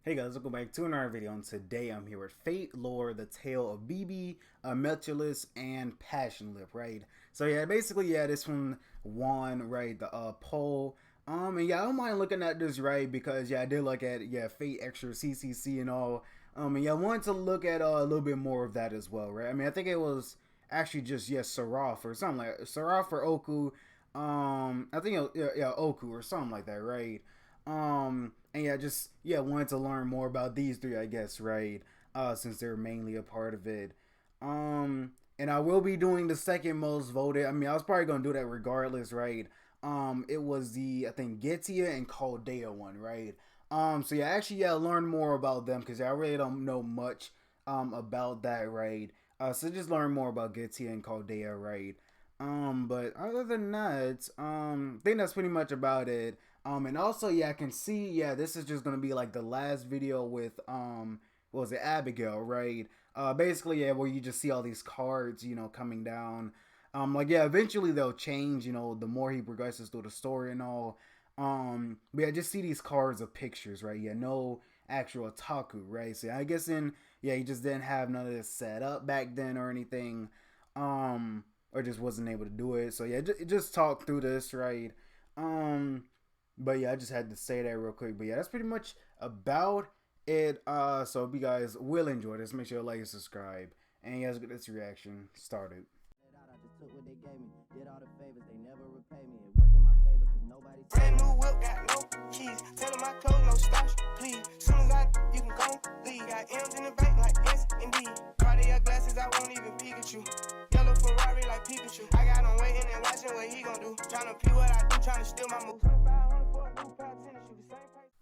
Hey guys, welcome back to another video, and today I'm here with Fate Lore, the Tale of BB, Meltryllis, and Passionlip, right? So yeah, basically, yeah, this one won, right, the poll. And yeah, I don't mind looking at this, right, because yeah, I did look at, yeah, Fate Extra CCC and all. And yeah, I wanted to look at a little bit more of that as well, right? I mean, I think it was actually just, yeah, Seraph or something like Seraph or Oku. I think, yeah, Oku or something like that, right? And yeah, just yeah, wanted to learn more about these three, I guess, right? Since they're mainly a part of it. And I will be doing the second most voted. I mean, I was probably gonna do that regardless, right? It was the I think Getia and Caldea one, right? So yeah, actually, yeah, learn more about them because I really don't know much about that, right? So just learn more about Getia and Caldea, right? But other than that, I think that's pretty much about it. And also, yeah, I can see, yeah, this is just gonna be like the last video with, what was it, Abigail, right? Basically, yeah, where you just see all these cards, coming down. Like, yeah, eventually they'll change, the more he progresses through the story and all. But yeah, just see these cards of pictures, right? Yeah, no actual otaku, right? So I guess yeah, he just didn't have none of this set up back then or anything. Or just wasn't able to do it. So yeah, just talk through this, right? But yeah, I just had to say that real quick. But yeah, that's pretty much about it. So if you guys will enjoy this, make sure to like and subscribe. And you guys get this reaction started. I just took what they gave me, did all the favors, they never repay me. It worked in my favor, cause nobody. Brand new whip, got no keys. Tell them my clothes, no starch, please. Soon as you can go leave. Got M's in the bank like yes, indeed. Cartier glasses, I won't even peek at you. Yellow Ferrari like Pikachu. I got him waiting and watching what he gon' do. Tryna pee what I do, tryna steal my moves. 2500 for a new pair of tennis shoes, the same price.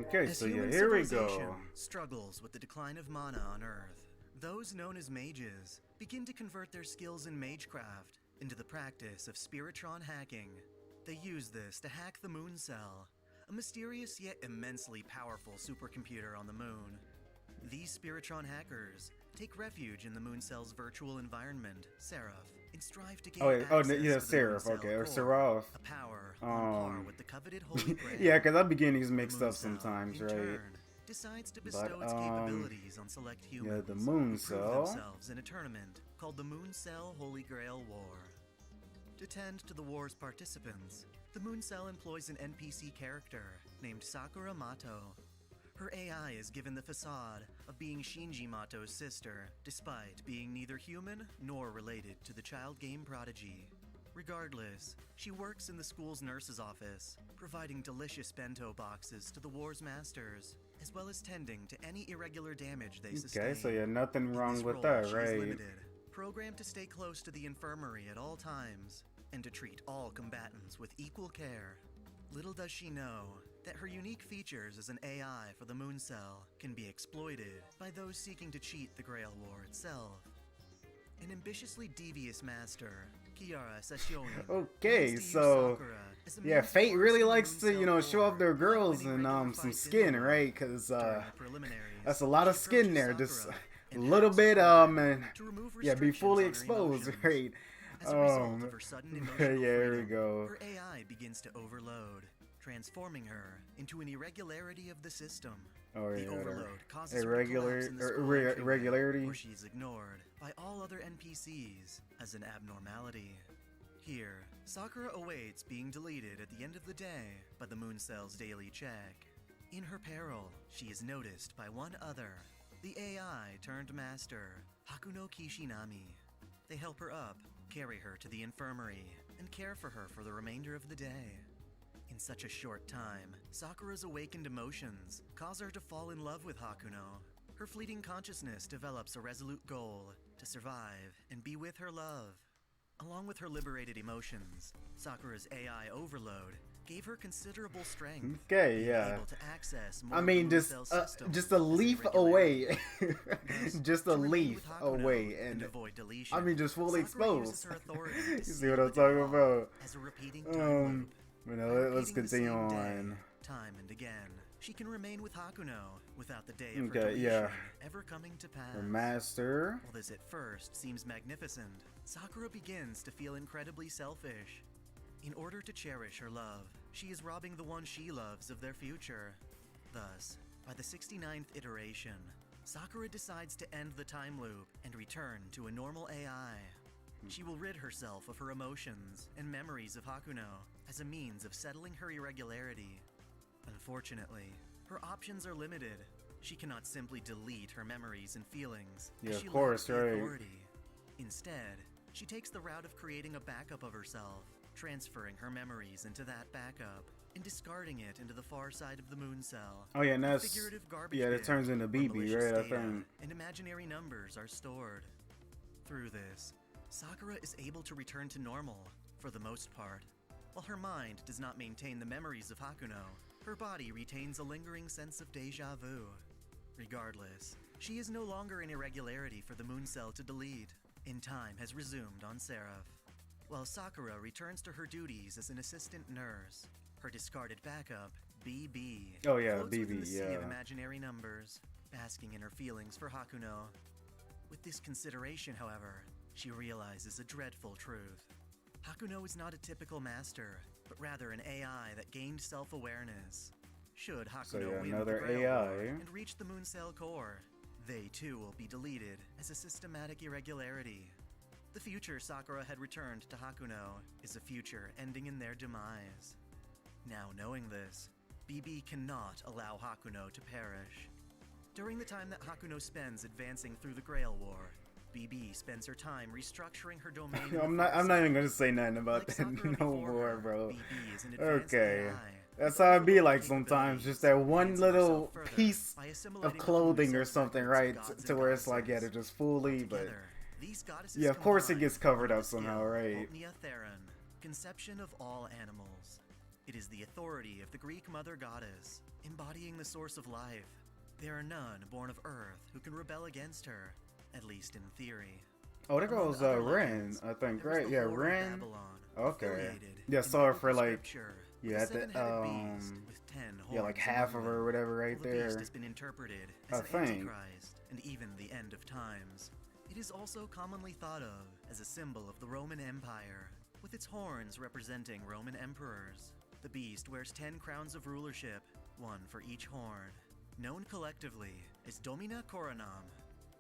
Okay, As so yeah, human here we civilization go. struggles with the decline of mana on Earth, those known as mages begin to convert their skills in magecraft into the practice of spiritron hacking. They use this to hack the Moon Cell, a mysterious yet immensely powerful supercomputer on the moon. These spiritron hackers take refuge in the Moon Cell's virtual environment, Seraph, and strive to gain access yeah, to the Moon Seraph, Cell okay, or core, Seraph. a power on par with the coveted Holy Grail. Yeah, because I'm beginning these The mixed Moon up Cell, sometimes, in right? turn, decides to bestow its capabilities on select humans yeah, the Moon who prove Cell. themselves in a tournament called the Moon Cell Holy Grail War. To tend to the war's participants, the Moon Cell employs an NPC character named Sakura Mato. Her AI is given the facade of being Shinji Mato's sister, despite being neither human nor related to the child game prodigy. Regardless, she works in the school's nurse's office, providing delicious bento boxes to the war's masters, as well as tending to any irregular damage they sustain. Okay, so yeah, nothing In wrong this with role, that, she's right? limited, programmed to stay close to the infirmary at all times, and to treat all combatants with equal care. Little does she know that her unique features as an AI for the Moon Cell can be exploited by those seeking to cheat the Grail War itself. An ambitiously devious master, Kiara Session. Okay, so yeah, Fate really likes to, show off their girls and some skin, right? Because that's a lot of skin there, just a little bit, and yeah, be fully exposed, right? As a result of her sudden emotional Yeah, here we freedom, go. her AI begins to overload, transforming her into an irregularity of the system. Oh, The yeah, overload causes her to collapse in the school entryway, irregularity. where she is ignored by all other NPCs as an abnormality. Here, Sakura awaits being deleted at the end of the day by the Moon Cell's daily check. In her peril, she is noticed by one other, the AI turned master, Hakuno Kishinami. They help her up, carry her to the infirmary, and care for her for the remainder of the day. In such a short time, Sakura's awakened emotions cause her to fall in love with Hakuno. Her fleeting consciousness develops a resolute goal to survive and be with her love. Along with her liberated emotions, Sakura's AI overload gave her considerable strength. Okay, being yeah. able to access more I mean, Moon Cell systems just a with leaf regularity. away, Thus, just a to remain leaf with Hakuno away, and and avoid deletion, I mean, just fully Sakura uses exposed. her authority to You see seal what I'm the talking deal about? as a repeating time loop. You By know, let's repeating the continue same day, on. time and again, she can remain with Hakuno without the day of her Okay, deletion yeah. ever coming to pass. Her master. While this at first seems magnificent, Sakura begins to feel incredibly selfish. In order to cherish her love, she is robbing the one she loves of their future. Thus, by the 69th iteration, Sakura decides to end the time loop and return to a normal AI. She will rid herself of her emotions and memories of Hakuno as a means of settling her irregularity. Unfortunately, her options are limited. She cannot simply delete her memories and feelings, Yeah, as of she course, lacks the right. authority. Instead, she takes the route of creating a backup of herself, transferring her memories into that backup, and discarding it into the far side of the moon cell. Oh yeah, and that's Figurative garbage yeah, that bin, turns into where BB, malicious right? I data think. and imaginary numbers are stored. Through this, Sakura is able to return to normal, for the most part. While her mind does not maintain the memories of Hakuno, her body retains a lingering sense of deja vu. Regardless, she is no longer an irregularity for the moon cell to delete, and time has resumed on Seraph. While Sakura returns to her duties as an assistant nurse, her discarded backup, BB, Oh yeah, floats within the BB. sea Yeah. of imaginary numbers, basking in her feelings for Hakuno. With this consideration, however, she realizes a dreadful truth. Hakuno is not a typical master, but rather an AI that gained self-awareness. Should Hakuno So, yeah, win another the Grail AI. War and reach the moon cell core, they too will be deleted as a systematic irregularity. The future Sakura had returned to Hakuno is a future ending in their demise. Now knowing this, BB cannot allow Hakuno to perish. During the time that Hakuno spends advancing through the Grail War, BB spends her time restructuring her domain. in the I'm far not even side. gonna say nothing about Like that Sakura no before more, her, bro. BB is an advanced Okay. AI That's with how it be overload like sometimes. Just that capabilities, one advancing herself little further piece by of assimilating the clothing moon or cell's something, records of right? gods To and where it's like, yeah, they're goddesses. just fully, but Altogether, these goddesses yeah, of course it combine gets covered under up the skill, somehow, right? Opnia Theron, conception of all animals. It is the authority of the Greek mother goddess, embodying the source of life. There are none born of Earth who can rebel against her, at least in theory. Oh, there Among goes other Ren, legends, I think, there is right? the Yeah, lore of Ren. Babylon, Okay. affiliated Yeah, in saw her for biblical like, scripture with yeah, a at the, seven-headed beast with 10 yeah, like horns half among of her or them. whatever right Well, the beast there. has been interpreted I as an think. antichrist and even the end of times. It is also commonly thought of as a symbol of the Roman Empire, with its horns representing Roman emperors. The beast wears 10 crowns of rulership, one for each horn. Known collectively as Domina Coronam,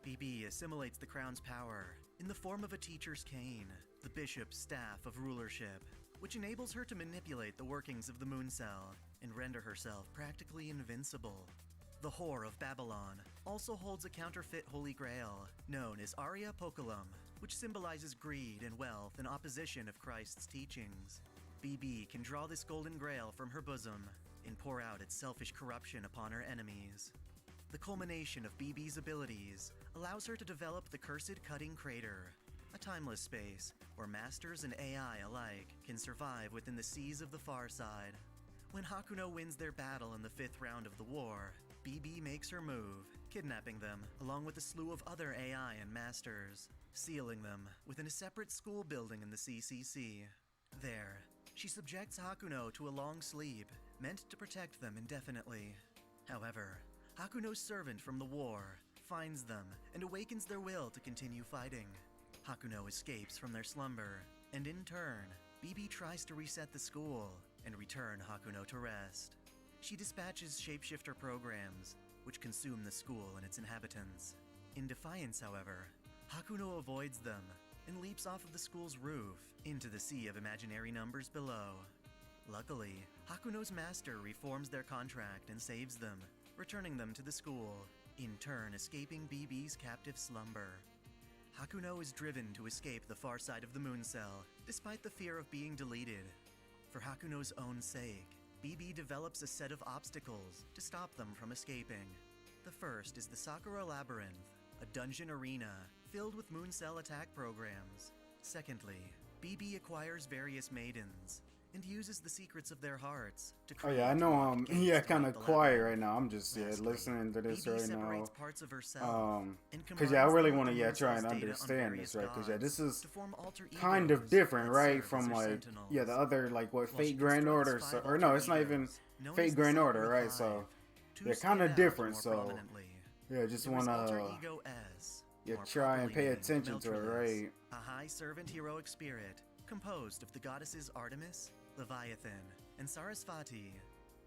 BB assimilates the crown's power in the form of a teacher's cane, the bishop's staff of rulership, which enables her to manipulate the workings of the moon cell and render herself practically invincible. The Whore of Babylon also holds a counterfeit Holy Grail, known as Aria Poculum, which symbolizes greed and wealth in opposition of Christ's teachings. BB can draw this golden grail from her bosom and pour out its selfish corruption upon her enemies. The culmination of BB's abilities allows her to develop the Cursed Cutting Crater, a timeless space where masters and AI alike can survive within the seas of the far side. When Hakuno wins their battle in the 5th round of the war, BB makes her move, kidnapping them along with a slew of other AI and masters, sealing them within a separate school building in the CCC. There, she subjects Hakuno to a long sleep, meant to protect them indefinitely. However, Hakuno's servant from the war finds them and awakens their will to continue fighting. Hakuno escapes from their slumber, and in turn, BB tries to reset the school and return Hakuno to rest. She dispatches shapeshifter programs, which consume the school and its inhabitants. In defiance, however, Hakuno avoids them and leaps off of the school's roof into the sea of imaginary numbers below. Luckily, Hakuno's master reforms their contract and saves them, returning them to the school, in turn escaping BB's captive slumber. Hakuno is driven to escape the far side of the moon cell, despite the fear of being deleted. For Hakuno's own sake, BB develops a set of obstacles to stop them from escaping. The first is the Sakura Labyrinth, a dungeon arena filled with moon cell attack programs. Secondly, BB acquires various maidens and uses the secrets of their hearts to Oh create yeah, I know. locked gates Yeah, throughout kind of the quiet labyrinth. right now. I'm just Lastly, listening to this BB right separates now. parts of herself and Cause yeah, I combines really them want to with the moon try and cell's data on understand various this, right? Cause yeah, this gods is to form alter kind of egos different, that right? serve as From her like sentinels. yeah, the other like what While she Fate Grand constructs Order, 5 or no, alter it's not even egos, known Fate as the Grand Order, Sakura right? So 5, Two they're stand kind of out different, more so prominently. yeah, just There is alter wanna ego S, yeah, more try and properly pay named attention to it, Meltryllis, right? a high servant heroic spirit composed of the goddesses Artemis, Leviathan, and Sarasvati.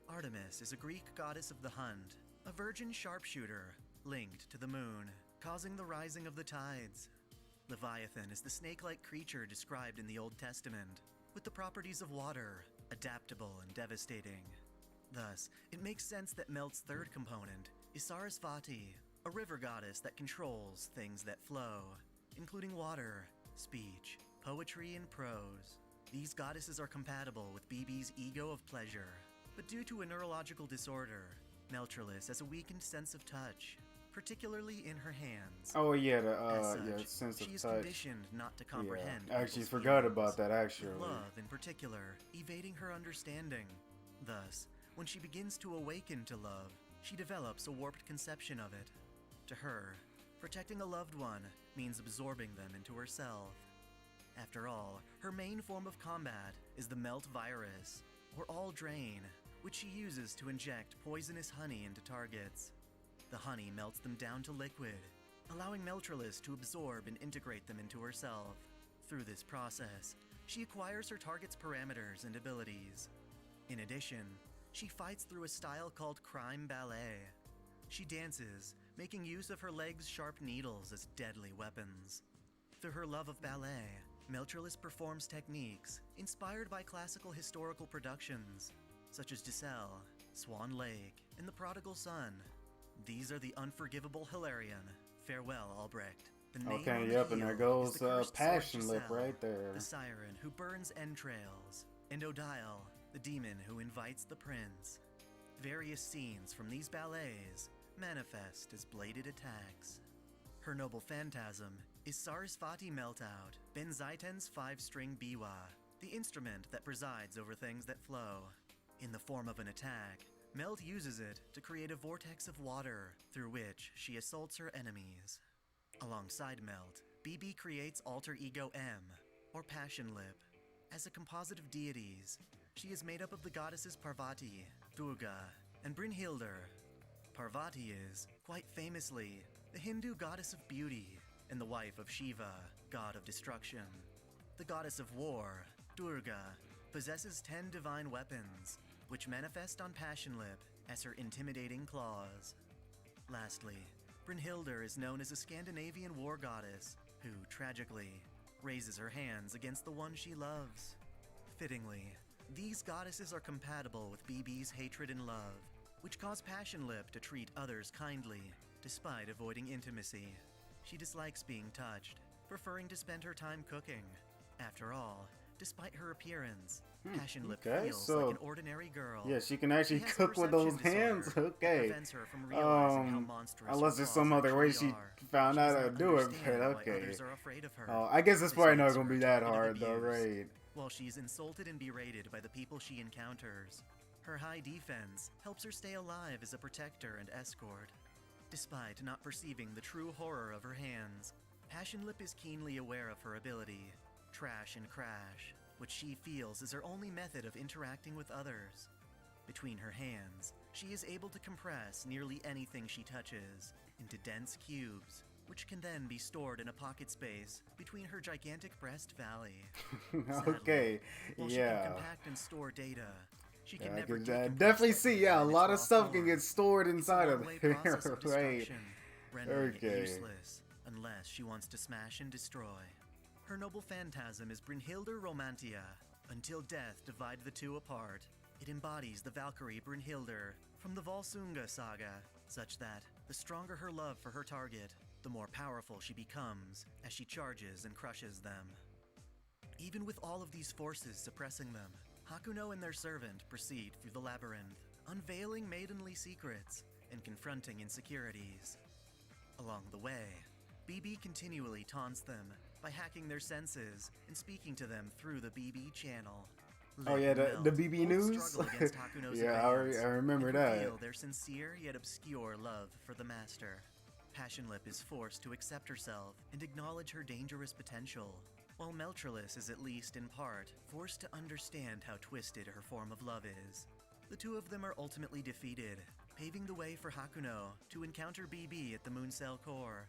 Artemis is a Greek goddess of the hunt, a virgin sharpshooter linked to the moon, causing the rising of the tides. Leviathan is the snake-like creature described in the Old Testament, with the properties of water, adaptable and devastating. Thus, it makes sense that Melt's third component is Sarasvati, a river goddess that controls things that flow, including water, speech, poetry, and prose. These goddesses are compatible with BB's ego of pleasure, but due to a neurological disorder, Meltryllis has a weakened sense of touch, particularly in her hands. Oh yeah, As such, yeah, sense she of is touch. conditioned not to comprehend Yeah, I actually people's forgot feelings, about that actually. love in particular, evading her understanding. Thus, when she begins to awaken to love, she develops a warped conception of it. To her, protecting a loved one means absorbing them into herself. After all, her main form of combat is the Melt virus, or All Drain, which she uses to inject poisonous honey into targets. The honey melts them down to liquid, allowing Meltryllis to absorb and integrate them into herself. Through this process, she acquires her target's parameters and abilities. In addition, she fights through a style called crime ballet. She dances, making use of her legs' sharp needles as deadly weapons. Through her love of ballet, Meltryllis performs techniques inspired by classical historical productions, such as Giselle, Swan Lake, and The Prodigal Son. These are the unforgivable Hilarion. Farewell, Albrecht. The name Okay, on the yep, and there heel goes is the cursed sword Passionlip Giselle, right there. the siren who burns entrails, and Odile, the demon who invites the prince. Various scenes from these ballets manifest as bladed attacks. Her noble phantasm is Sarasvati Meltout, Benzaiten's 5-string biwa, the instrument that presides over things that flow. In the form of an attack, Melt uses it to create a vortex of water through which she assaults her enemies. Alongside Melt, BB creates alter ego M, or Passionlip. As a composite of deities, she is made up of the goddesses Parvati, Durga, and Brynhildr. Parvati is, quite famously, the Hindu goddess of beauty and the wife of Shiva, god of destruction. The goddess of war, Durga, possesses 10 divine weapons, which manifest on Passionlip as her intimidating claws. Lastly, Brynhildr is known as a Scandinavian war goddess who, tragically, raises her hands against the one she loves. Fittingly, these goddesses are compatible with BB's hatred and love, which cause Passionlip to treat others kindly, despite avoiding intimacy. She dislikes being touched, preferring to spend her time cooking. After all, despite her appearance, Passionlip feels like an ordinary girl. Yeah, she can actually She has a cook with those perception hands. disorder that Okay. prevents her from realizing how monstrous Unless her there's claws some other way actually she are. found She out does how to not do it, but understand why okay. others are afraid of her. I guess it's This probably not makes gonna her be a that target of hard though, abuse. right? While she is insulted and berated by the people she encounters, her high defense helps her stay alive as a protector and escort. Despite not perceiving the true horror of her hands, Passionlip is keenly aware of her ability, Trash and Crash, which she feels is her only method of interacting with others. Between her hands, she is able to compress nearly anything she touches into dense cubes, which can then be stored in a pocket space between her gigantic breast valley. Okay, Sadly, while she yeah. can compact and store data, she can I never could decompress definitely that see, data yeah, a in its lot of raw stuff can form. get stored It's a inside of long-way there, process of right? destruction, rendering it Okay. useless unless she wants to smash and destroy. Her noble phantasm is Brynhildr Romantia. Until death divide the two apart, it embodies the Valkyrie Brynhildr from the Volsunga saga, such that the stronger her love for her target, the more powerful she becomes as she charges and crushes them. Even with all of these forces suppressing them, Hakuno and their servant proceed through the labyrinth, unveiling maidenly secrets and confronting insecurities. Along the way, BB continually taunts them by hacking their senses and speaking to them through the BB channel. Oh yeah, the BB News? Struggle against Hakuno's Yeah, advance I remember and that. reveal their sincere yet obscure love for the Master. Passionlip is forced to accept herself and acknowledge her dangerous potential, while Meltryllis is at least in part forced to understand how twisted her form of love is. The two of them are ultimately defeated, paving the way for Hakuno to encounter BB at the moon cell core.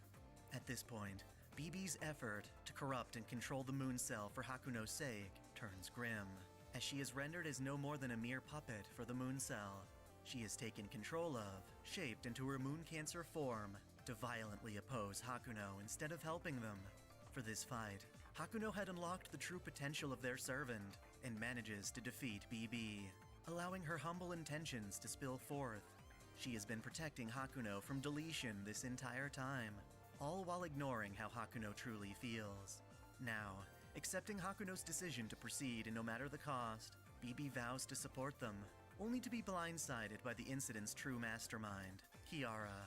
At this point, BB's effort to corrupt and control the moon cell for Hakuno's sake turns grim, as she is rendered as no more than a mere puppet for the moon cell. She is taken control of, shaped into her moon cancer form, to violently oppose Hakuno instead of helping them. For this fight, Hakuno had unlocked the true potential of their servant and manages to defeat BB, allowing her humble intentions to spill forth. She has been protecting Hakuno from deletion this entire time, all while ignoring how Hakuno truly feels. Now, accepting Hakuno's decision to proceed no matter the cost, BB vows to support them, only to be blindsided by the incident's true mastermind, Kiara.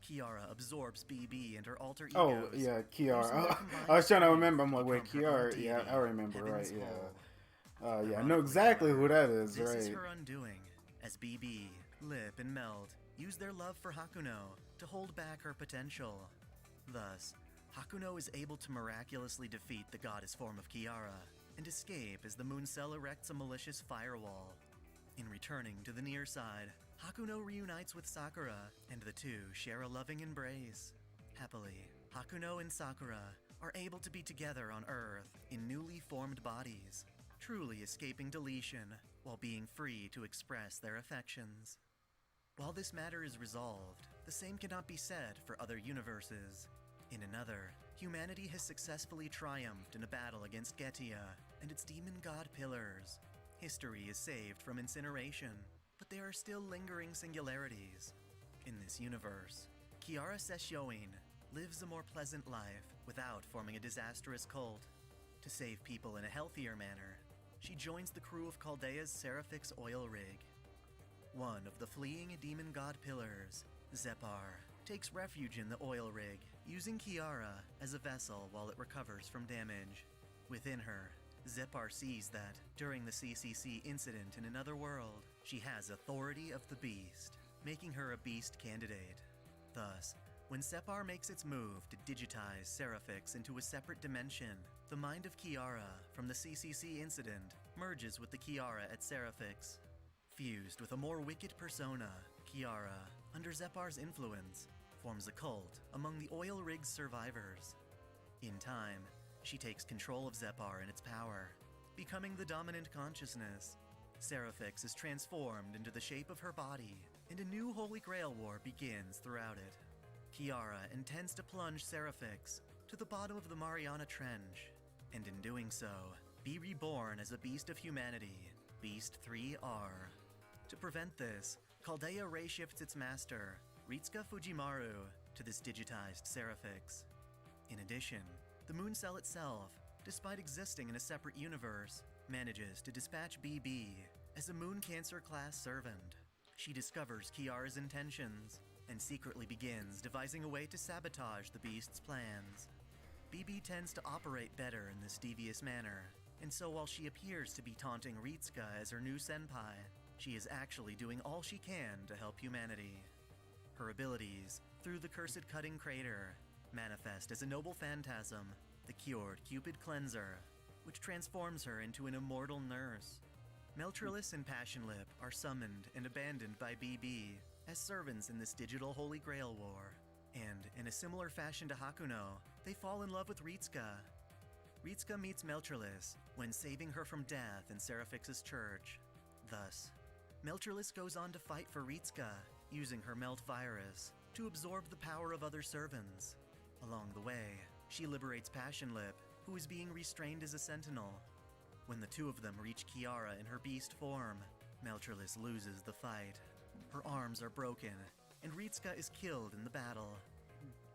Kiara absorbs BB and her alter egos. Oh, yeah, Kiara. I was trying to remember. I'm like, wait, Kiara? Yeah, I remember, right, yeah. Yeah, I know exactly who that is, this right? This is her undoing, as BB, Lip, and Melt use their love for Hakuno to hold back her potential. Thus, Hakuno is able to miraculously defeat the goddess form of Kiara and escape as the moon cell erects a malicious firewall. In returning to the near side, Hakuno reunites with Sakura, and the two share a loving embrace. Happily, Hakuno and Sakura are able to be together on Earth in newly formed bodies, truly escaping deletion while being free to express their affections. While this matter is resolved, the same cannot be said for other universes. In another, humanity has successfully triumphed in a battle against Getia and its demon god pillars. History is saved from incineration, but there are still lingering singularities. In this universe, Kiara Sesshoin lives a more pleasant life without forming a disastrous cult. To save people in a healthier manner, she joins the crew of Chaldea's Seraphix oil rig. One of the fleeing demon god pillars, Zepar, takes refuge in the oil rig, using Kiara as a vessel while it recovers from damage. Within her, Zepar sees that, during the CCC incident in another world, she has authority of the beast, making her a beast candidate. Thus, when Zepar makes its move to digitize Seraphix into a separate dimension, the mind of Kiara from the CCC incident merges with the Kiara at Seraphix. Fused with a more wicked persona, Kiara, under Zepar's influence, forms a cult among the oil rig's survivors. In time, she takes control of Zepar and its power, becoming the dominant consciousness. Seraphix is transformed into the shape of her body, and a new Holy Grail war begins throughout it. Kiara intends to plunge Seraphix to the bottom of the Mariana Trench, and in doing so, be reborn as a beast of humanity, Beast 3R. To prevent this, Chaldea reshifts its master, Ritsuka Fujimaru, to this digitized Seraphix. In addition, the moon cell itself, despite existing in a separate universe, manages to dispatch BB as a Moon Cancer class servant. She discovers Kiara's intentions and secretly begins devising a way to sabotage the beast's plans. BB tends to operate better in this devious manner, and so while she appears to be taunting Ritsuka as her new senpai, she is actually doing all she can to help humanity. Her abilities, through the Cursed Cutting Crater, manifest as a noble phantasm, the Cured Cupid Cleanser, which transforms her into an immortal nurse. Meltryllis and Passionlip are summoned and abandoned by BB as servants in this digital Holy Grail war, and in a similar fashion to Hakuno, they fall in love with Ritsuka. Ritsuka meets Meltryllis when saving her from death in Seraphix's church. Thus, Meltryllis goes on to fight for Ritsuka, using her Melt virus to absorb the power of other servants. Along the way, she liberates Passionlip, who is being restrained as a sentinel. When the two of them reach Kiara in her beast form, Meltryllis loses the fight. Her arms are broken, and Ritsuka is killed in the battle.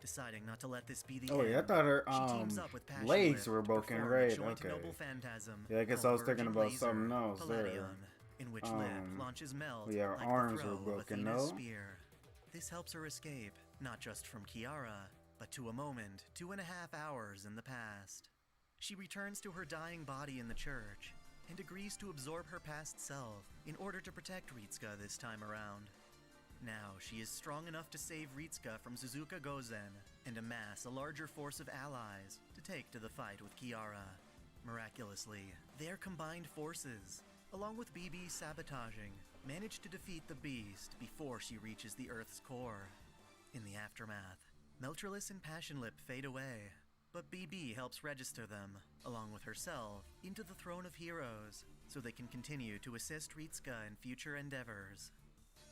Deciding not to let this be the end, yeah, I thought her she teams up with Passionlip legs were to broken, perform right? a joint Okay. noble phantasm Yeah, I guess called I was thinking Virgin about Laser something else there. Palladion, in which Lip launches Melt yeah, her like arms the throw were broken, of Athena's no? spear. This helps her escape, not just from Kiara, but to a moment 2.5 hours in the past. She returns to her dying body in the church, and agrees to absorb her past self in order to protect Ritsuka this time around. Now she is strong enough to save Ritsuka from Suzuka Gozen and amass a larger force of allies to take to the fight with Kiara. Miraculously, their combined forces, along with BB sabotaging, manage to defeat the beast before she reaches the Earth's core. In the aftermath, Meltryllis and Passionlip fade away, but BB helps register them, along with herself, into the Throne of Heroes, so they can continue to assist Ritsuka in future endeavors.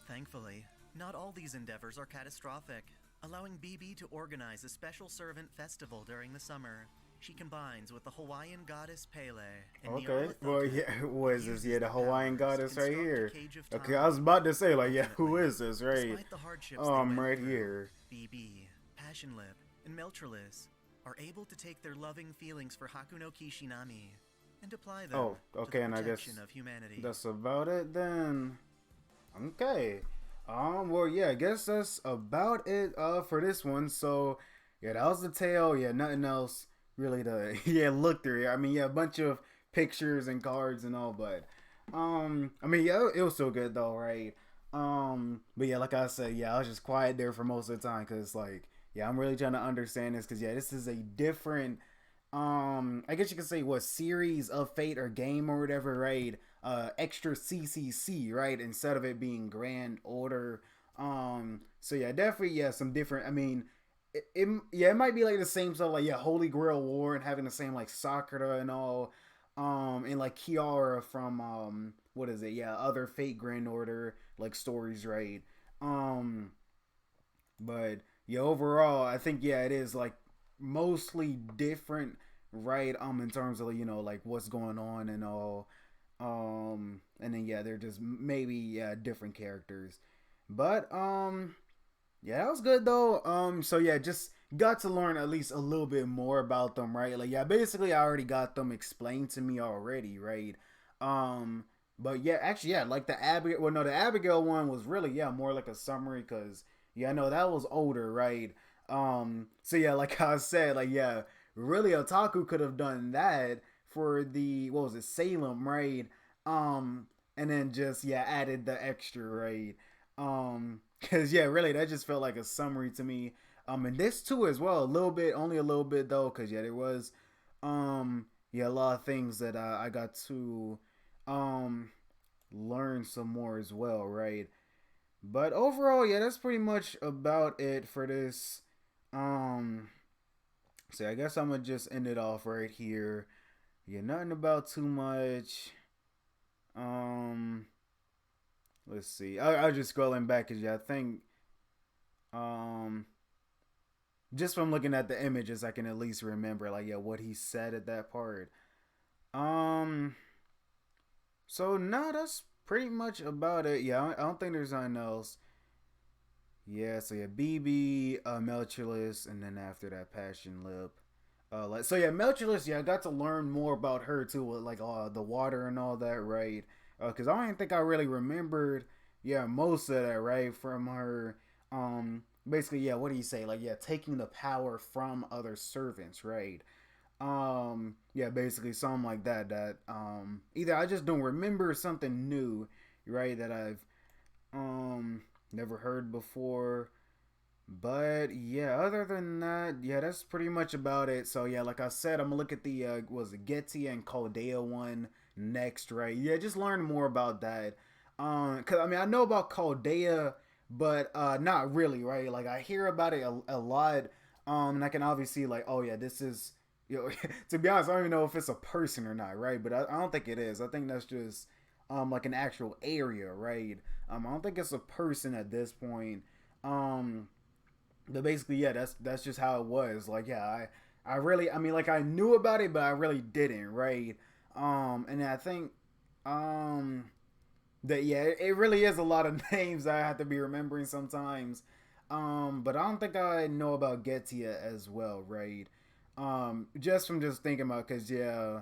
Thankfully, not all these endeavors are catastrophic, allowing BB to organize a special servant festival during the summer. She combines with the Hawaiian goddess Pele and Okay, well, yeah, who is this? Yeah, the Hawaiian goddess right here. Okay, I time. was about to say, like, yeah, who is this, right? Despite the hardships they went Right through, here. BB, Passionlip, and Meltryllis are able to take their loving feelings for Hakuno Kishinami and apply them Oh, okay, to and the I guess protection of humanity. that's about it then. Okay. Well, yeah, I guess that's about it, for this one. So, yeah, that was the tale. Yeah, nothing else really to, yeah, look through. I mean, yeah, a bunch of pictures and cards and all, but, I mean, yeah, it was so good though, right? But yeah, like I said, yeah, I was just quiet there for most of the time, because, like, yeah, I'm really trying to understand this, because, yeah, this is a different, I guess you could say, what, series of Fate or game or whatever, right? Extra CCC, right? Instead of it being Grand Order. So yeah, definitely, yeah, some different, I mean, it might be like the same stuff, like, yeah, Holy Grail War and having the same, like, Sakura and all, and like Kiara from, what is it? Yeah, other Fate Grand Order, like, stories, right? But yeah, overall, I think, yeah, it is, like, mostly different, right? In terms of, you know, like, what's going on and all. And then, yeah, they're just maybe, yeah, different characters. But, yeah, that was good though. So yeah, just got to learn at least a little bit more about them, right? Like, yeah, basically I already got them explained to me already, right? But yeah, actually, yeah, like the Abigail, well, no, the Abigail one was really, yeah, more like a summary, because, yeah, no, that was older, right? So yeah, like I said, like, yeah, really Otaku could have done that for the, what was it, Salem, right? And then just, yeah, added the extra, right? Cause yeah, really, that just felt like a summary to me. And this too as well, a little bit, only a little bit though, cause yeah, there was, yeah, a lot of things that I got to, learn some more as well, right? But overall, yeah, that's pretty much about it for this. So I guess I'm gonna just end it off right here. Yeah, nothing about too much. Let's see. I was just scrolling back, because yeah, I think, just from looking at the images, I can at least remember, like, yeah, what he said at that part. So no, that's pretty much about it. Yeah, I don't think there's anything else. Yeah, so yeah, BB, Meltryllis, and then after that, Passionlip. Like, so yeah, Meltryllis, yeah, I got to learn more about her too, with, like, the water and all that, right? Because I don't think I really remembered, yeah, most of that, right, from her. Basically, yeah, what do you say? Like, yeah, taking the power from other servants, right? Yeah, basically something like that. That either I just don't remember something new, right, that I've never heard before. But yeah, other than that, yeah, that's pretty much about it. So yeah, like I said, I'm gonna look at the was it Getty and Caldea one next, right? Yeah, just learn more about that. Cause I mean, I know about Caldea, but not really, right? Like, I hear about it a lot. And I can obviously, like, oh yeah, this is, you know, to be honest, I don't even know if it's a person or not, right? But I don't think it is. I think that's just like an actual area, right? I don't think it's a person at this point. But basically, yeah, that's just how it was. Like, yeah, I really, I mean, like, I knew about it, but I really didn't, right? And I think, that, yeah, it really is a lot of names I have to be remembering sometimes. But I don't think I know about Getia as well, right? Just from just thinking about, cause yeah,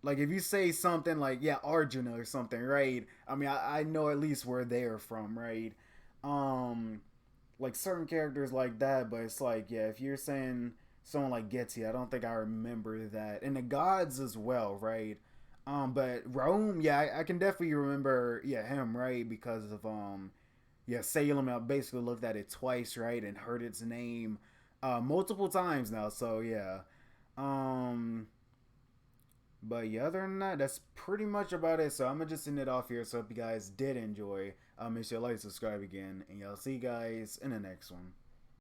like, if you say something like, yeah, Arjuna or something, right? I mean, I know at least where they're from, right? Like, certain characters like that, but it's like, yeah, if you're saying someone like Getty, I don't think I remember that. And the gods as well, right? But Rome, yeah, I can definitely remember, yeah, him, right? Because of, yeah, Salem, I basically looked at it twice, right? And heard its name, multiple times now, so yeah. But yeah, other than that, that's pretty much about it. So I'm gonna just end it off here. So if you guys did enjoy, make sure to like, subscribe again, and y'all see you guys in the next one.